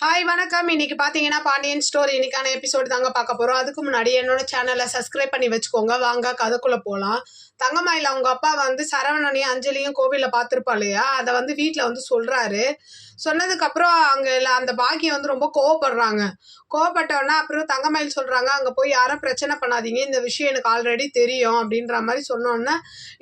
Hi வணக்கம். இன்னைக்கு பார்த்தீங்கன்னா பாண்டியன் ஸ்டோரி இன்னைக்கான எபிசோடு தாங்க பார்க்க போகிறோம். அதுக்கு முன்னாடி என்னோட சேனலை சப்ஸ்கிரைப் பண்ணி வச்சுக்கோங்க. வாங்க கதைக்குள்ளே போகலாம். தங்கமயில் அவங்க அப்பா வந்து சரவணனையும் அஞ்சலியும் கோவிலில் பார்த்துருப்பா இல்லையா, அதை வந்து வீட்டில் வந்து சொல்கிறாரு. சொன்னதுக்கப்புறம் அங்கே அந்த பாக்கியம் வந்து ரொம்ப கோவப்படுறாங்க. கோவப்பட்டோன்னா அப்புறம் தங்கமயில் சொல்கிறாங்க, அங்கே போய் யாரும் பிரச்சனை பண்ணாதீங்க, இந்த விஷயம் எனக்கு ஆல்ரெடி தெரியும் அப்படின்ற மாதிரி சொன்னோன்னே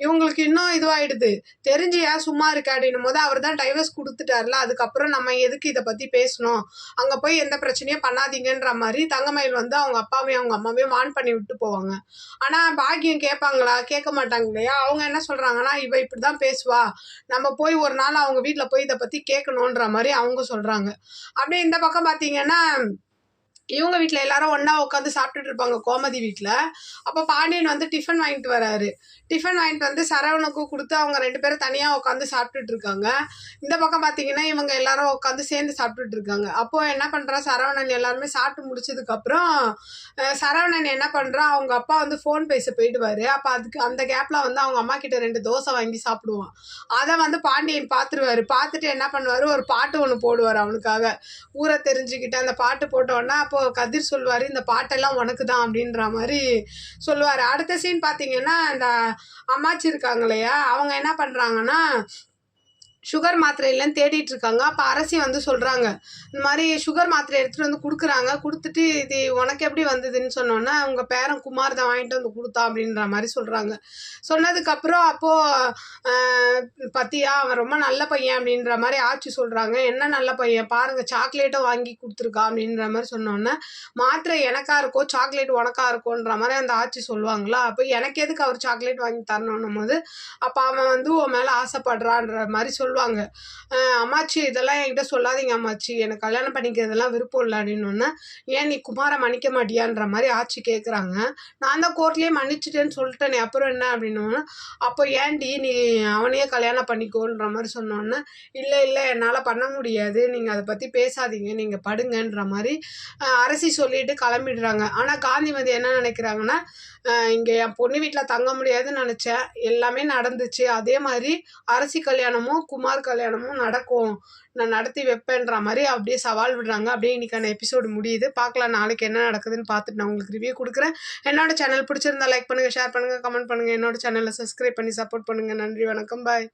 இவங்களுக்கு இன்னும் இதுவாகிடுது. தெரிஞ்சு ஏன் சும்மா இருக்க அப்படின்னும் போது அவர் தான் டைவர்ஸ் கொடுத்துட்டார்ல, அதுக்கப்புறம் நம்ம எதுக்கு இதை பற்றி பேசணும், அங்கே போய் எந்த பிரச்சனையும் பண்ணாதீங்கன்ற மாதிரி தங்கமயில் வந்து அவங்க அப்பாவையும் அவங்க அம்மாவையும் வான் பண்ணி விட்டு போவாங்க. ஆனால் பாக்கியம் கேட்பாங்களா? கேட்க மாட்டாங்க இல்லையா. அவங்க என்ன சொல்கிறாங்கன்னா, இவ இப்படி தான் பேசுவா, நம்ம போய் ஒரு நாள் அவங்க வீட்டில் போய் இதை பற்றி கேட்கணுன்ற மாதிரி அவங்க சொல்கிறாங்க. அப்படியே இந்த பக்கம் பார்த்தீங்கன்னா இவங்க வீட்டில் எல்லாரும் ஒன்றா உட்காந்து சாப்பிட்டுட்டு இருப்பாங்க கோமதி வீட்டில். அப்போ பாண்டியன் வந்து டிஃபன் வாங்கிட்டு வராரு. டிஃபன் வாங்கிட்டு வந்து சரவணுக்கும் கொடுத்து அவங்க 2 பேரும் தனியாக உட்காந்து சாப்பிட்டுட்டு இருக்காங்க. இந்த பக்கம் பார்த்தீங்கன்னா இவங்க எல்லாரும் உட்காந்து சேர்ந்து சாப்பிட்டுட்டு இருக்காங்க. அப்போது என்ன பண்ணுறா, சரவணன் எல்லாருமே சாப்பிட்டு முடிச்சதுக்கப்புறம் சரவணன் என்ன பண்ணுறா, அவங்க அப்பா வந்து ஃபோன் பேச போயிடுவார். அப்போ அதுக்கு அந்த கேப்பில் வந்து அவங்க அம்மா கிட்ட 2 தோசை வாங்கி சாப்பிடுவான். அதை வந்து பாண்டியன் பார்த்துருவார். பார்த்துட்டு என்ன பண்ணுவார், ஒரு பாட்டு ஒன்று போடுவார் அவனுக்காக. ஊரை தெரிஞ்சுக்கிட்டு அந்த பாட்டு போட்டோன்னா அப்போ கதிர் சொல்லுவார், இந்த பாட்டெல்லாம் உனக்கு தான் அப்படின்ற மாதிரி சொல்லுவார். அடுத்த சீன் பார்த்தீங்கன்னா இந்த அம்மாச்சி இருக்காங்க இல்லையா, அவங்க என்ன பண்ணுறாங்கன்னா சுகர் மாத்திரை இல்லைன்னு தேடிட்டு இருக்காங்க. அப்போ அரசி வந்து சொல்கிறாங்க, இந்த மாதிரி சுகர் மாத்திரை எடுத்துகிட்டு வந்து கொடுக்குறாங்க. கொடுத்துட்டு இது உனக்கு எப்படி வந்ததுன்னு சொன்னோன்னா, உங்கள் பேரன் குமார் தான் வாங்கிட்டு வந்து கொடுத்தா அப்படின்ற மாதிரி சொல்கிறாங்க. சொன்னதுக்கப்புறம் அப்போது பத்தியா அவன் ரொம்ப நல்ல பையன் அப்படின்ற மாதிரி ஆட்சி சொல்கிறாங்க. என்ன நல்ல பையன் பாருங்கள், சாக்லேட்டும் வாங்கி கொடுத்துருக்கா அப்படின்ற மாதிரி சொன்னோன்னே, மாத்திரை எனக்கா இருக்கோ சாக்லேட் உனக்கா இருக்கோன்ற மாதிரி அந்த ஆட்சி சொல்லுவாங்களா. அப்போ எனக்கு எதுக்கு அவர் சாக்லேட் வாங்கி தரணும் போது, அப்போ அவன் வந்து உன் மேலே ஆசைப்படுறான்ற மாதிரி சொல்லுவாங்க. அம்மாச்சி இதெல்லாம் என்கிட்ட சொல்லாதீங்க அம்மாச்சி, எனக்கு கல்யாணம் பண்ணிக்கிறதெல்லாம் விருப்பம் இல்லை அப்படின்னோடனே, ஏன் நீ குமாரை மன்னிக்க மாட்டியான்ற மாதிரி ஆட்சி கேட்குறாங்க. நான் தான் கோர்ட்லேயே மன்னிச்சிட்டேன்னு சொல்லிட்டேனே, அப்புறம் என்ன அப்படின்னோன்னா, அப்போ ஏன்டி நீ அவனையே கல்யாணம் பண்ணிக்கோன்ற மாதிரி சொன்னோன்னே, இல்லை இல்லை என்னால் பண்ண முடியாது, நீங்கள் அதை பற்றி பேசாதீங்க, நீங்கள் படுங்கன்ற மாதிரி அரசி சொல்லிட்டு கிளம்பிடுறாங்க. ஆனால் காந்திமதி என்ன நினைக்கிறாங்கன்னா, இங்கே என் பொண்ணு வீட்டில் தங்க முடியாதுன்னு நினச்சேன், எல்லாமே நடந்துச்சு, அதே மாதிரி அரசி கல்யாணமும் குமார் கல்யாணமும் நடக்கும், நான் நடத்தி வைப்பேன்ற மாதிரி அப்படியே சவால் விடுறாங்க. அப்படியே இன்னைக்கான எபிசோடு முடியுது. பார்க்கலாம் நாளைக்கு என்ன நடக்குதுன்னு பார்த்துட்டு நான் உங்களுக்கு ரிவ்யூ கொடுக்குறேன். என்னோட சேனல் பிடிச்சிருந்தா லைக் பண்ணுங்கள், ஷேர் பண்ணுங்கள், கமெண்ட் பண்ணுங்கள். என்னோட சேனலை சப்ஸ்கிரைப் பண்ணி சப்போர்ட் பண்ணுங்கள். நன்றி, வணக்கம், பாய்.